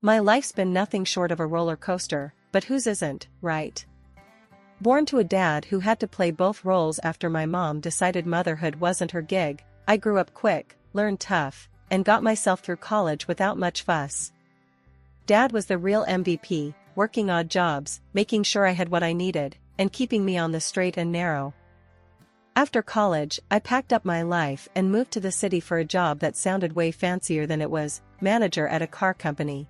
My life's been nothing short of a roller coaster, but whose isn't, right? Born to a dad who had to play both roles after my mom decided motherhood wasn't her gig, I grew up quick, learned tough, and got myself through college without much fuss. Dad was the real MVP, working odd jobs, making sure I had what I needed, and keeping me on the straight and narrow. After college, I packed up my life and moved to the city for a job that sounded way fancier than it was, manager at a car company.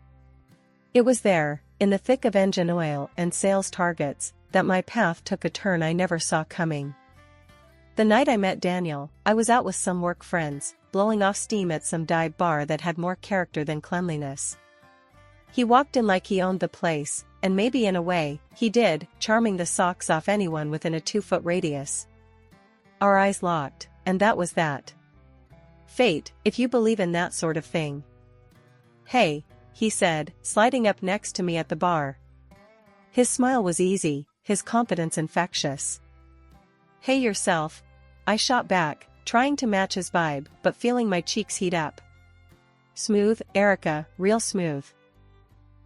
It was there, in the thick of engine oil and sales targets, that my path took a turn I never saw coming. The night I met Daniel, I was out with some work friends, blowing off steam at some dive bar that had more character than cleanliness. He walked in like he owned the place, and maybe in a way, he did, charming the socks off anyone within a 2-foot radius. Our eyes locked, and that was that. Fate, if you believe in that sort of thing. "Hey," he said, sliding up next to me at the bar. His smile was easy, his confidence infectious. "Hey yourself," I shot back, trying to match his vibe, but feeling my cheeks heat up. "Smooth, Erica, real smooth.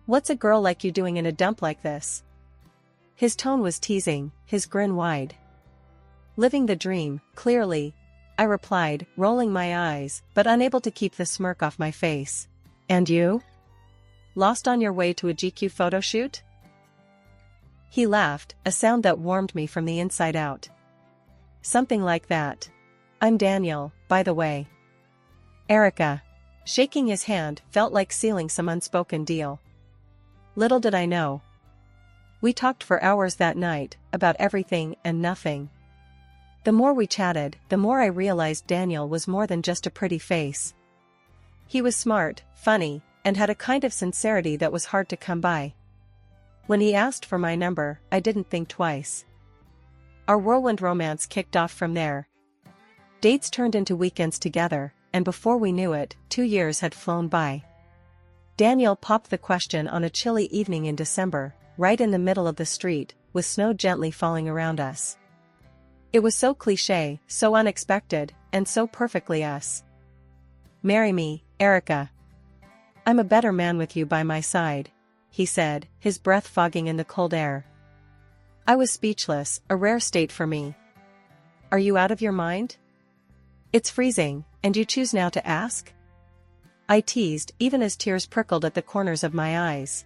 What's a girl like you doing in a dump like this?" His tone was teasing, his grin wide. "Living the dream, clearly," I replied, rolling my eyes, but unable to keep the smirk off my face. "And you? Lost on your way to a GQ photo shoot?" He laughed, a sound that warmed me from the inside out. "Something like that. I'm Daniel, by the way." "Erica." Shaking his hand felt like sealing some unspoken deal. Little did I know. We talked for hours that night, about everything and nothing. The more we chatted, the more I realized Daniel was more than just a pretty face. He was smart, funny, and had a kind of sincerity that was hard to come by. When he asked for my number, I didn't think twice. Our whirlwind romance kicked off from there. Dates turned into weekends together, and before we knew it, 2 years had flown by. Daniel popped the question on a chilly evening in December, right in the middle of the street, with snow gently falling around us. It was so cliché, so unexpected, and so perfectly us. "Marry me, Erica. I'm a better man with you by my side," he said, his breath fogging in the cold air. I was speechless, a rare state for me. "Are you out of your mind? It's freezing, and you choose now to ask?" I teased, even as tears prickled at the corners of my eyes.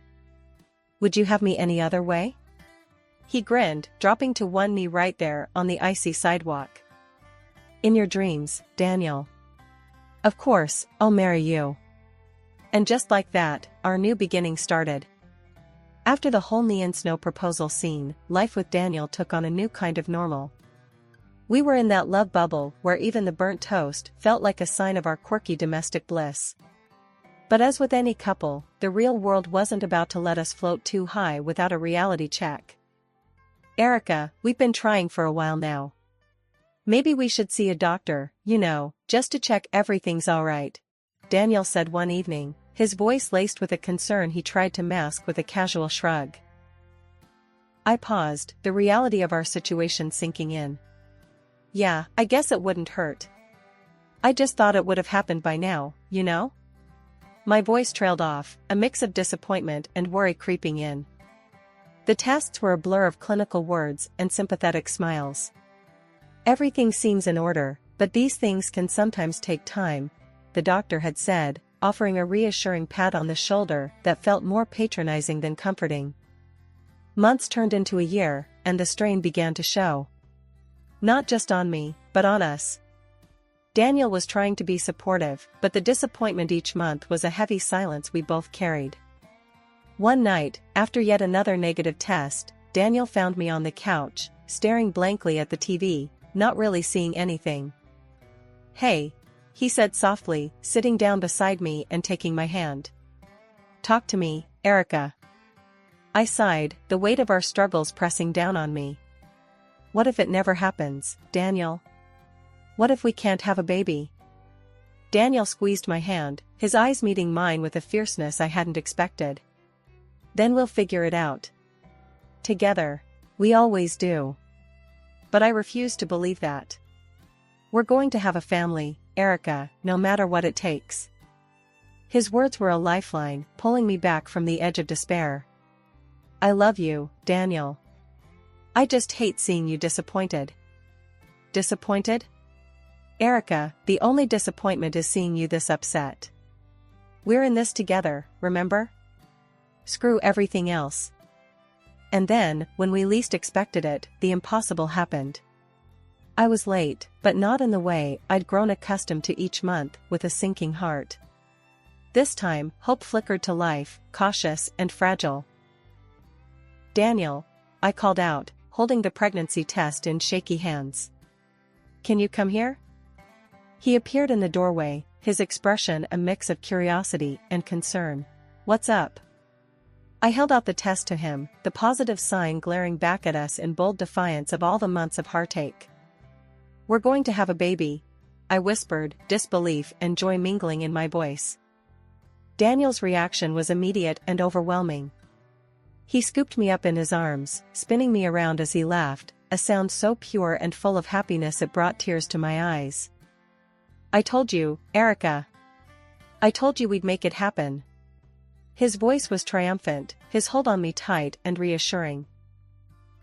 "Would you have me any other way?" He grinned, dropping to one knee right there on the icy sidewalk. "In your dreams, Daniel. Of course, I'll marry you." And just like that, our new beginning started. After the whole Neon Snow proposal scene, life with Daniel took on a new kind of normal. We were in that love bubble where even the burnt toast felt like a sign of our quirky domestic bliss. But as with any couple, the real world wasn't about to let us float too high without a reality check. "Erica, we've been trying for a while now. Maybe we should see a doctor, just to check everything's alright," Daniel said one evening, his voice laced with a concern he tried to mask with a casual shrug. I paused, the reality of our situation sinking in. "Yeah, I guess it wouldn't hurt. I just thought it would have happened by now, My voice trailed off, a mix of disappointment and worry creeping in. The tests were a blur of clinical words and sympathetic smiles. "Everything seems in order, but these things can sometimes take time," the doctor had said, offering a reassuring pat on the shoulder that felt more patronizing than comforting. Months turned into a year, and the strain began to show. Not just on me, but on us. Daniel was trying to be supportive, but the disappointment each month was a heavy silence we both carried. One night, after yet another negative test, Daniel found me on the couch, staring blankly at the TV, not really seeing anything. "Hey," he said softly, sitting down beside me and taking my hand. "Talk to me, Erica." I sighed, the weight of our struggles pressing down on me. "What if it never happens, Daniel? What if we can't have a baby?" Daniel squeezed my hand, his eyes meeting mine with a fierceness I hadn't expected. "Then we'll figure it out. Together. We always do." But I refused to believe that. "We're going to have a family, Erica, no matter what it takes." His words were a lifeline, pulling me back from the edge of despair. I love you, Daniel. I just hate seeing you disappointed. Disappointed? Erica, the only disappointment is seeing you this upset. We're in this together, remember? Screw everything else. And then, when we least expected it, the impossible happened. I was late, but not in the way I'd grown accustomed to each month, with a sinking heart. This time, hope flickered to life, cautious and fragile. Daniel, I called out, holding the pregnancy test in shaky hands. Can you come here? He appeared in the doorway, his expression a mix of curiosity and concern. What's up? I held out the test to him, the positive sign glaring back at us in bold defiance of all the months of heartache. We're going to have a baby, I whispered, disbelief and joy mingling in my voice. Daniel's reaction was immediate and overwhelming. He scooped me up in his arms, spinning me around as he laughed, a sound so pure and full of happiness it brought tears to my eyes. I told you, Erica. I told you we'd make it happen. His voice was triumphant, his hold on me tight and reassuring.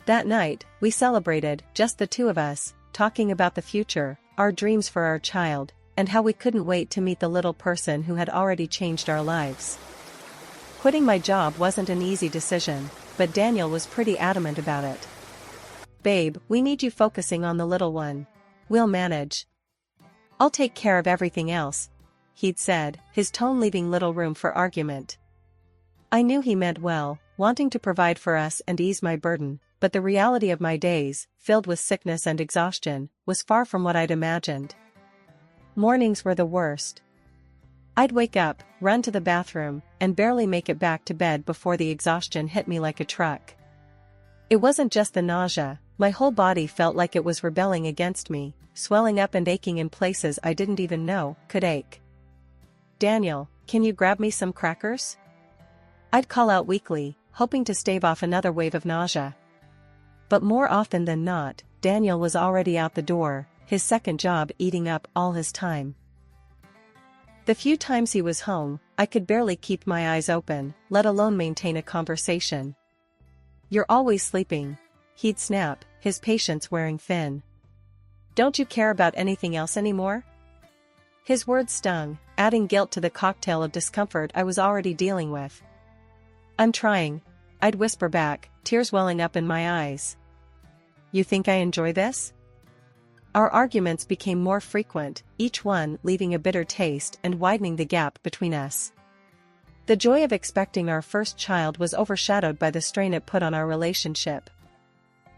That night, we celebrated, just the two of us, talking about the future, our dreams for our child, and how we couldn't wait to meet the little person who had already changed our lives. Quitting my job wasn't an easy decision, but Daniel was pretty adamant about it. Babe, we need you focusing on the little one. We'll manage. I'll take care of everything else, he'd said, his tone leaving little room for argument. I knew he meant well, wanting to provide for us and ease my burden, but the reality of my days, filled with sickness and exhaustion, was far from what I'd imagined. Mornings were the worst. I'd wake up, run to the bathroom, and barely make it back to bed before the exhaustion hit me like a truck. It wasn't just the nausea, my whole body felt like it was rebelling against me, swelling up and aching in places I didn't even know could ache. Daniel, can you grab me some crackers? I'd call out weakly, hoping to stave off another wave of nausea. But more often than not, Daniel was already out the door, his second job eating up all his time. The few times he was home, I could barely keep my eyes open, let alone maintain a conversation. You're always sleeping, he'd snap, his patience wearing thin. Don't you care about anything else anymore? His words stung, adding guilt to the cocktail of discomfort I was already dealing with. I'm trying, I'd whisper back, tears welling up in my eyes. You think I enjoy this? Our arguments became more frequent, each one leaving a bitter taste and widening the gap between us. The joy of expecting our first child was overshadowed by the strain it put on our relationship.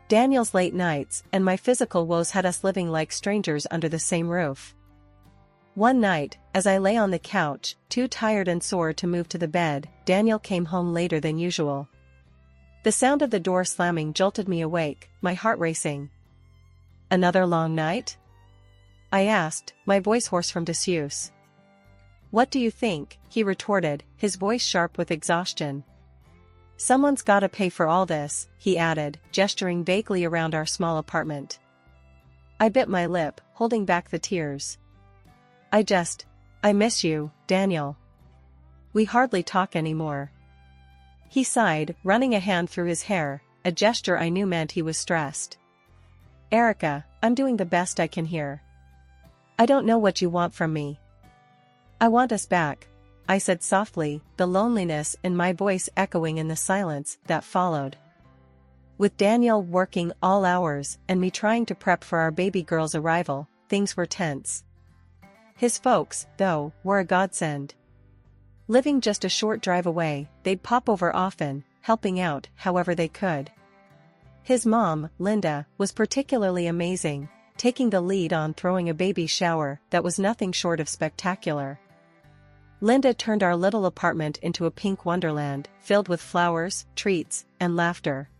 Daniel's late nights and my physical woes had us living like strangers under the same roof. One night, as I lay on the couch, too tired and sore to move to the bed, Daniel came home later than usual. The sound of the door slamming jolted me awake, my heart racing. Another long night? I asked, my voice hoarse from disuse. What do you think? He retorted, his voice sharp with exhaustion. Someone's gotta pay for all this, he added, gesturing vaguely around our small apartment. I bit my lip, holding back the tears. I miss you, Daniel. We hardly talk anymore. He sighed, running a hand through his hair, a gesture I knew meant he was stressed. Erica, I'm doing the best I can here. I don't know what you want from me. I want us back, I said softly, the loneliness in my voice echoing in the silence that followed. With Daniel working all hours and me trying to prep for our baby girl's arrival, things were tense. His folks, though, were a godsend. Living just a short drive away, they'd pop over often, helping out however they could. His mom, Linda, was particularly amazing, taking the lead on throwing a baby shower that was nothing short of spectacular. Linda turned our little apartment into a pink wonderland, filled with flowers, treats, and laughter.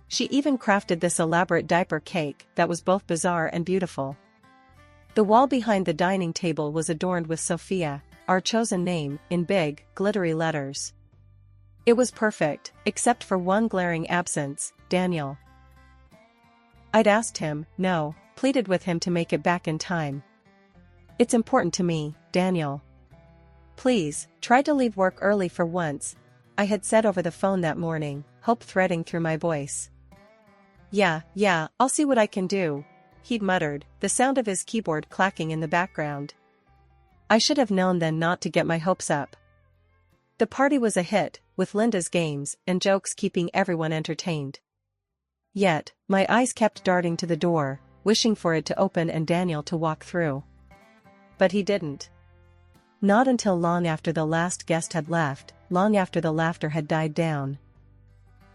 She even crafted this elaborate diaper cake that was both bizarre and beautiful. The wall behind the dining table was adorned with Sophia, our chosen name, in big, glittery letters. It was perfect, except for one glaring absence, Daniel. I'd asked him, no, pleaded with him to make it back in time. It's important to me, Daniel. Please, try to leave work early for once, I had said over the phone that morning, hope threading through my voice. Yeah, I'll see what I can do, he'd muttered, the sound of his keyboard clacking in the background. I should have known then not to get my hopes up. The party was a hit, with Linda's games and jokes keeping everyone entertained. Yet, my eyes kept darting to the door, wishing for it to open and Daniel to walk through. But he didn't. Not until long after the last guest had left, long after the laughter had died down.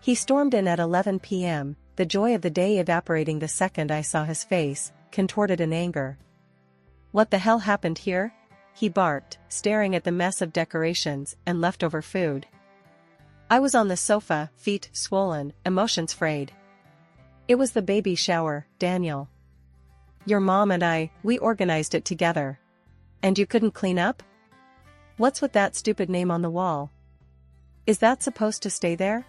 He stormed in at 11 p.m., the joy of the day evaporating the second I saw his face, contorted in anger. What the hell happened here? He barked, staring at the mess of decorations and leftover food. I was on the sofa, feet swollen, emotions frayed. It was the baby shower, Daniel. Your mom and we organized it together. And you couldn't clean up? What's with that stupid name on the wall? Is that supposed to stay there?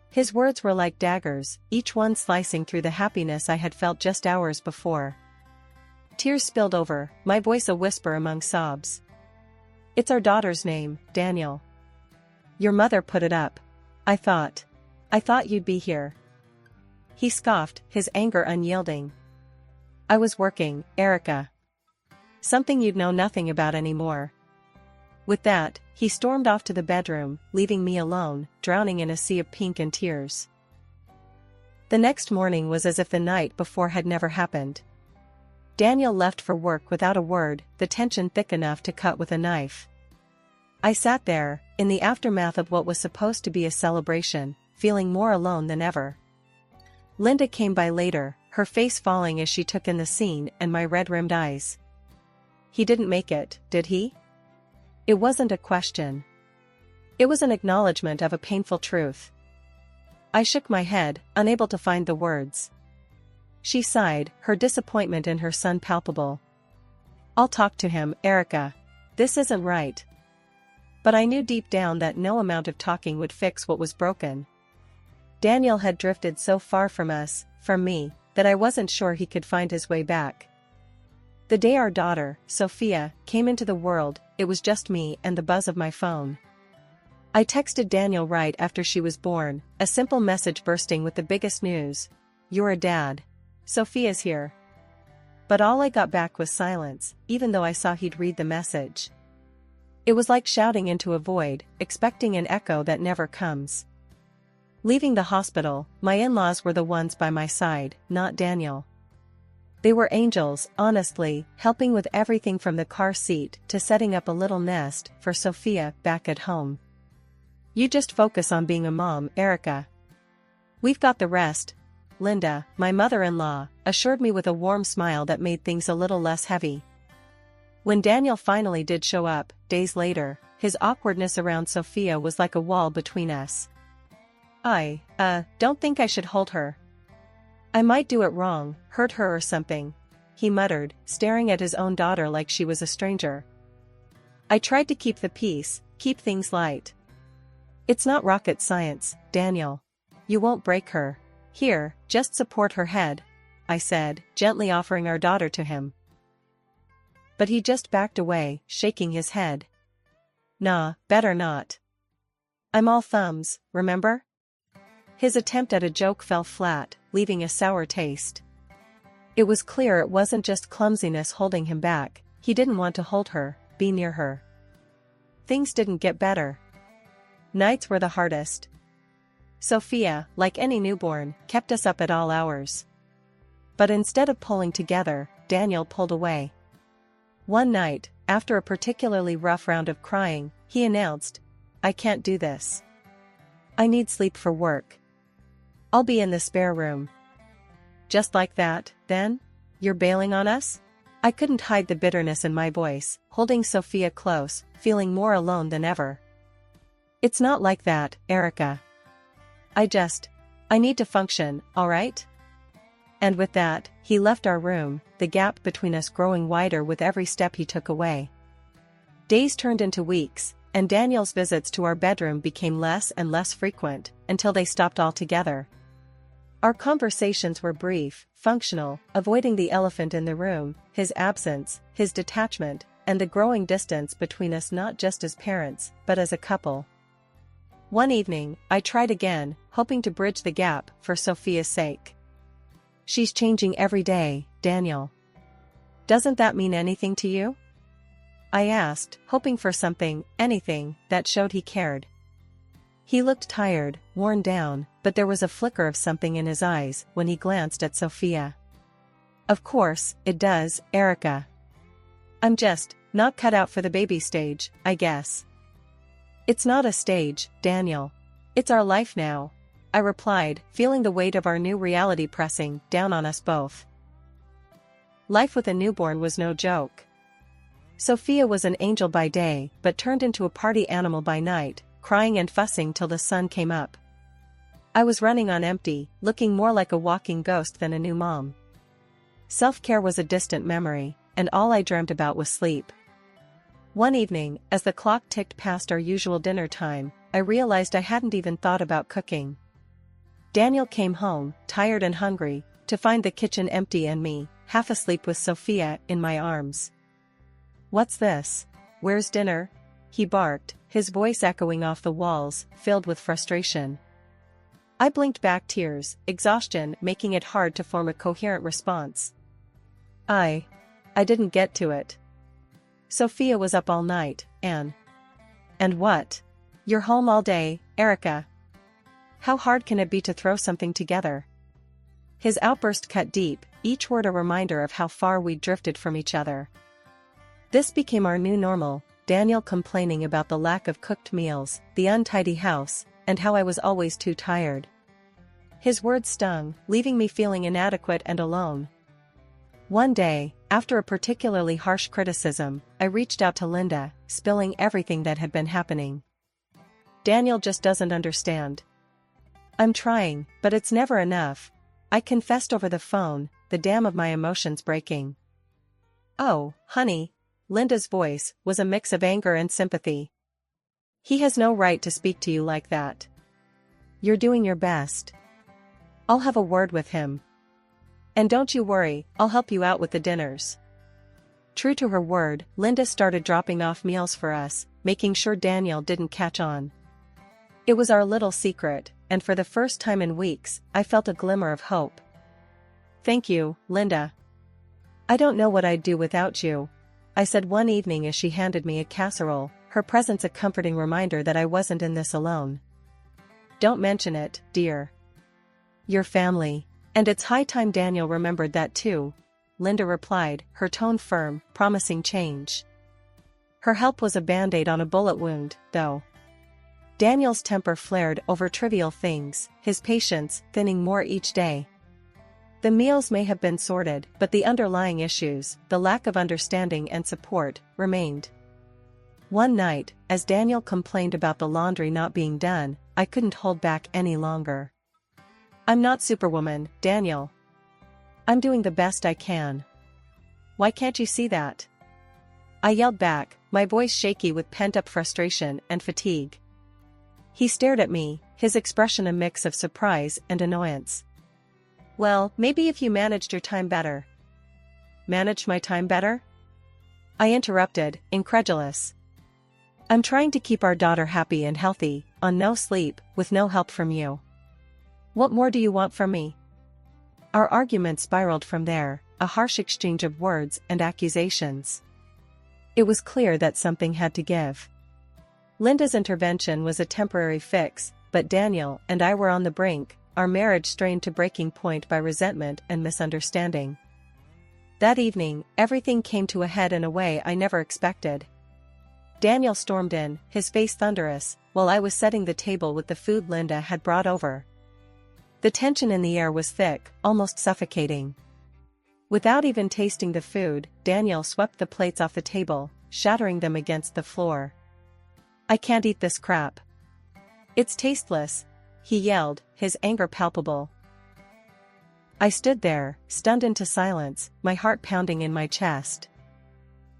His words were like daggers, each one slicing through the happiness I had felt just hours before. Tears spilled over, my voice a whisper among sobs. It's our daughter's name, Daniel. Your mother put it up. I thought you'd be here. He scoffed, his anger unyielding. I was working, Erica. Something you'd know nothing about anymore. With that, he stormed off to the bedroom, leaving me alone, drowning in a sea of pink and tears. The next morning was as if the night before had never happened. Daniel left for work without a word, the tension thick enough to cut with a knife. I sat there, in the aftermath of what was supposed to be a celebration, feeling more alone than ever. Linda came by later, her face falling as she took in the scene and my red-rimmed eyes. He didn't make it, did he? It wasn't a question. It was an acknowledgement of a painful truth. I shook my head, unable to find the words. She sighed, her disappointment in her son palpable. I'll talk to him, Erica. This isn't right. But I knew deep down that no amount of talking would fix what was broken. Daniel had drifted so far from us, from me, that I wasn't sure he could find his way back. The day our daughter, Sophia, came into the world, it was just me and the buzz of my phone. I texted Daniel right after she was born, a simple message bursting with the biggest news. You're a dad. Sophia's here. But all I got back was silence, even though I saw he'd read the message. It was like shouting into a void, expecting an echo that never comes. Leaving the hospital, my in-laws were the ones by my side, not Daniel. They were angels, honestly, helping with everything from the car seat to setting up a little nest for Sophia back at home. You just focus on being a mom, Erica. We've got the rest. Linda, my mother-in-law, assured me with a warm smile that made things a little less heavy. When Daniel finally did show up, days later, his awkwardness around Sophia was like a wall between us. I don't think I should hold her. I might do it wrong, hurt her or something, he muttered, staring at his own daughter like she was a stranger. I tried to keep the peace, keep things light. It's not rocket science, Daniel. You won't break her. Here, just support her head, I said, gently offering our daughter to him. But he just backed away, shaking his head. Nah, better not. I'm all thumbs, remember? His attempt at a joke fell flat, leaving a sour taste. It was clear it wasn't just clumsiness holding him back, he didn't want to hold her, be near her. Things didn't get better. Nights were the hardest. Sophia, like any newborn, kept us up at all hours. But instead of pulling together, Daniel pulled away. One night, after a particularly rough round of crying, he announced, I can't do this. I need sleep for work. I'll be in the spare room. Just like that, then? You're bailing on us? I couldn't hide the bitterness in my voice, holding Sophia close, feeling more alone than ever. It's not like that, Erica. I need to function, alright? And with that, he left our room, the gap between us growing wider with every step he took away. Days turned into weeks, and Daniel's visits to our bedroom became less and less frequent, until they stopped altogether. Our conversations were brief, functional, avoiding the elephant in the room, his absence, his detachment, and the growing distance between us not just as parents, but as a couple. One evening, I tried again, hoping to bridge the gap for Sophia's sake. "She's changing every day, Daniel. Doesn't that mean anything to you?" I asked, hoping for something, anything, that showed he cared. He looked tired, worn down, but there was a flicker of something in his eyes when he glanced at Sophia. "Of course, it does, Erica. I'm just not cut out for the baby stage, I guess." "It's not a stage, Daniel. It's our life now," I replied, feeling the weight of our new reality pressing down on us both. Life with a newborn was no joke. Sophia was an angel by day, but turned into a party animal by night, crying and fussing till the sun came up. I was running on empty, looking more like a walking ghost than a new mom. Self-care was a distant memory, and all I dreamt about was sleep. One evening, as the clock ticked past our usual dinner time, I realized I hadn't even thought about cooking. Daniel came home, tired and hungry, to find the kitchen empty and me, half asleep with Sophia in my arms. "What's this? Where's dinner?" he barked, his voice echoing off the walls, filled with frustration. I blinked back, tears, exhaustion making it hard to form a coherent response. I didn't get to it. Sophia was up all night, and what? You're home all day, Erica. How hard can it be to throw something together?" His outburst cut deep, each word a reminder of how far we'd drifted from each other. This became our new normal, Daniel complaining about the lack of cooked meals, the untidy house, and how I was always too tired. His words stung, leaving me feeling inadequate and alone. One day, after a particularly harsh criticism, I reached out to Linda, spilling everything that had been happening. "Daniel just doesn't understand. I'm trying, but it's never enough," I confessed over the phone, the dam of my emotions breaking. "Oh, honey," Linda's voice was a mix of anger and sympathy. "He has no right to speak to you like that. You're doing your best. I'll have a word with him. And don't you worry, I'll help you out with the dinners." True to her word, Linda started dropping off meals for us, making sure Daniel didn't catch on. It was our little secret, and for the first time in weeks, I felt a glimmer of hope. "Thank you, Linda. I don't know what I'd do without you," I said one evening as she handed me a casserole, her presence a comforting reminder that I wasn't in this alone. "Don't mention it, dear. Your family. And it's high time Daniel remembered that too," Linda replied, her tone firm, promising change. Her help was a band-aid on a bullet wound, though. Daniel's temper flared over trivial things, his patience thinning more each day. The meals may have been sorted, but the underlying issues, the lack of understanding and support, remained. One night, as Daniel complained about the laundry not being done, I couldn't hold back any longer. "I'm not Superwoman, Daniel. I'm doing the best I can. Why can't you see that?" I yelled back, my voice shaky with pent-up frustration and fatigue. He stared at me, his expression a mix of surprise and annoyance. "Well, maybe if you managed your time better." "Managed my time better?" I interrupted, incredulous. "I'm trying to keep our daughter happy and healthy, on no sleep, with no help from you. What more do you want from me?" Our argument spiraled from there, a harsh exchange of words and accusations. It was clear that something had to give. Linda's intervention was a temporary fix, but Daniel and I were on the brink, our marriage strained to breaking point by resentment and misunderstanding. That evening, everything came to a head in a way I never expected. Daniel stormed in, his face thunderous, while I was setting the table with the food Linda had brought over. The tension in the air was thick, almost suffocating. Without even tasting the food, Daniel swept the plates off the table, shattering them against the floor. "I can't eat this crap. It's tasteless," he yelled, his anger palpable. I stood there, stunned into silence, my heart pounding in my chest.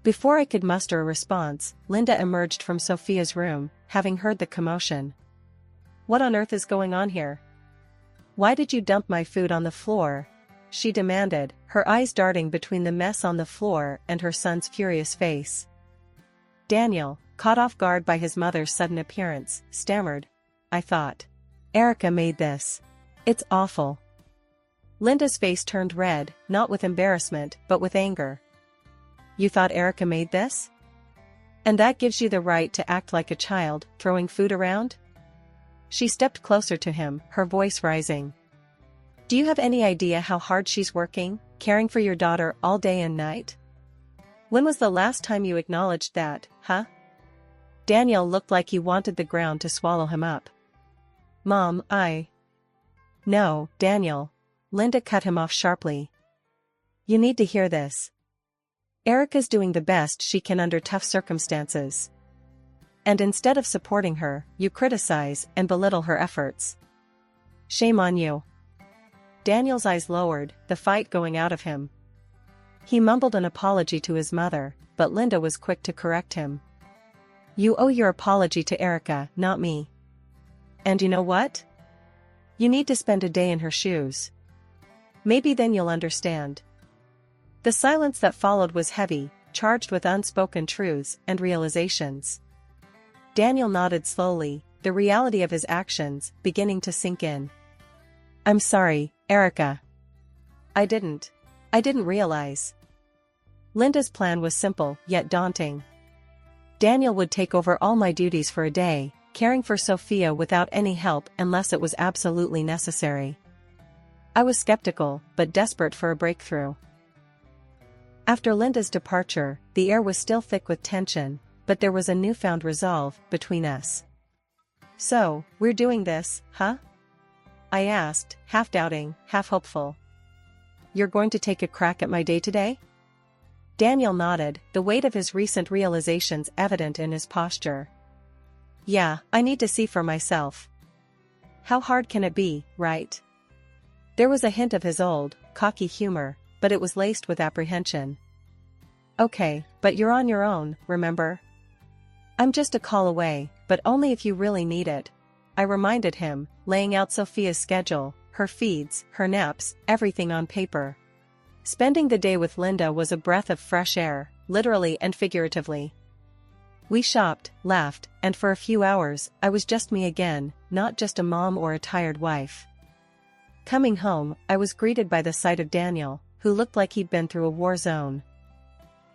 Before I could muster a response, Linda emerged from Sophia's room, having heard the commotion. "What on earth is going on here? Why did you dump my food on the floor?" she demanded, her eyes darting between the mess on the floor and her son's furious face. Daniel, caught off guard by his mother's sudden appearance, stammered. I thought. Erica made this. It's awful. Linda's face turned red, not with embarrassment, but with anger. You thought Erica made this? And that gives you the right to act like a child, throwing food around? She stepped closer to him, her voice rising. Do you have any idea how hard she's working, caring for your daughter all day and night? When was the last time you acknowledged that, huh? Daniel looked like he wanted the ground to swallow him up. Mom, No, Daniel. Linda cut him off sharply. You need to hear this. Erica's doing the best she can under tough circumstances. And instead of supporting her, you criticize and belittle her efforts. Shame on you. Daniel's eyes lowered, the fight going out of him. He mumbled an apology to his mother, but Linda was quick to correct him. You owe your apology to Erica, not me. And you know what? You need to spend a day in her shoes. Maybe then you'll understand. The silence that followed was heavy, charged with unspoken truths and realizations. Daniel nodded slowly, the reality of his actions beginning to sink in. I'm sorry, Erica. I didn't realize. Linda's plan was simple, yet daunting. Daniel would take over all my duties for a day, caring for Sophia without any help unless it was absolutely necessary. I was skeptical, but desperate for a breakthrough. After Linda's departure, the air was still thick with tension, but there was a newfound resolve between us. So, we're doing this, huh? I asked, half doubting, half hopeful. You're going to take a crack at my day today? Daniel nodded, the weight of his recent realizations evident in his posture. Yeah, I need to see for myself. How hard can it be, right? There was a hint of his old, cocky humor, but it was laced with apprehension. Okay, but you're on your own, remember? I'm just a call away, but only if you really need it. I reminded him, laying out Sophia's schedule, her feeds, her naps, everything on paper. Spending the day with Linda was a breath of fresh air, literally and figuratively. We shopped, laughed, and for a few hours, I was just me again, not just a mom or a tired wife. Coming home, I was greeted by the sight of Daniel, who looked like he'd been through a war zone.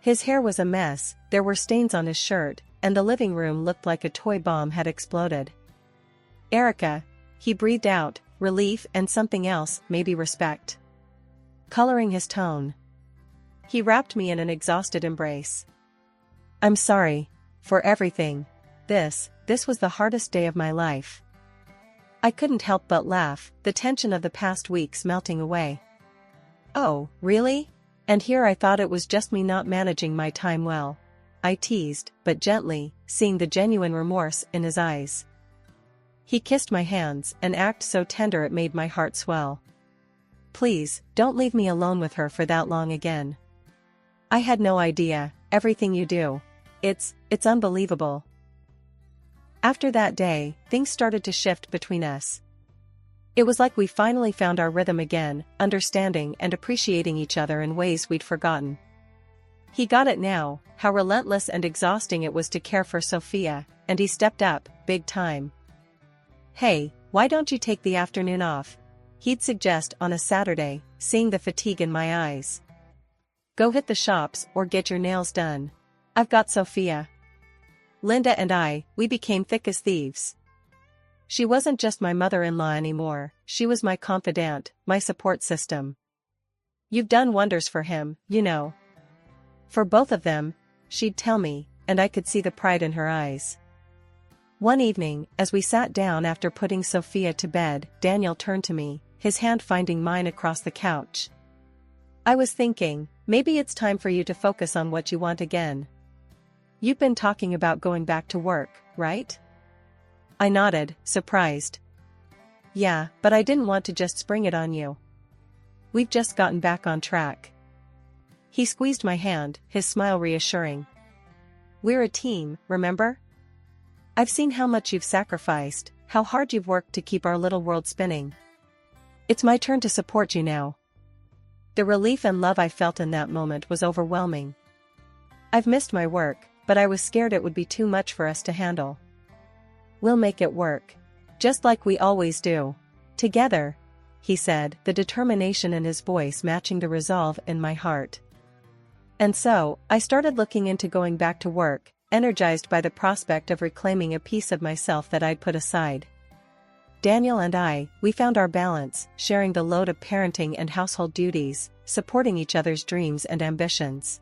His hair was a mess, there were stains on his shirt, and the living room looked like a toy bomb had exploded. Erica, he breathed out, relief and something else, maybe respect. Coloring his tone. He wrapped me in an exhausted embrace. I'm sorry. For everything. This was the hardest day of my life. I couldn't help but laugh, the tension of the past weeks melting away. Oh, really? And here I thought it was just me not managing my time well. I teased, but gently, seeing the genuine remorse in his eyes. He kissed my hands, an act so tender it made my heart swell. Please, don't leave me alone with her for that long again. I had no idea, everything you do. It's unbelievable. After that day, things started to shift between us. It was like we finally found our rhythm again, understanding and appreciating each other in ways we'd forgotten. He got it now, how relentless and exhausting it was to care for Sophia, and he stepped up, big time. Hey, why don't you take the afternoon off? He'd suggest on a Saturday, seeing the fatigue in my eyes. Go hit the shops or get your nails done. I've got Sophia. Linda and we became thick as thieves. She wasn't just my mother-in-law anymore, she was my confidant, my support system. You've done wonders for him, you know. For both of them, she'd tell me, and I could see the pride in her eyes. One evening, as we sat down after putting Sophia to bed, Daniel turned to me, his hand finding mine across the couch. I was thinking, maybe it's time for you to focus on what you want again. You've been talking about going back to work, right? I nodded, surprised. Yeah, but I didn't want to just spring it on you. We've just gotten back on track. He squeezed my hand, his smile reassuring. We're a team, remember? I've seen how much you've sacrificed, how hard you've worked to keep our little world spinning. It's my turn to support you now. The relief and love I felt in that moment was overwhelming. I've missed my work, but I was scared it would be too much for us to handle. "We'll make it work. Just like we always do. Together," he said, the determination in his voice matching the resolve in my heart. And so, I started looking into going back to work, energized by the prospect of reclaiming a piece of myself that I'd put aside. Daniel and we found our balance, sharing the load of parenting and household duties, supporting each other's dreams and ambitions.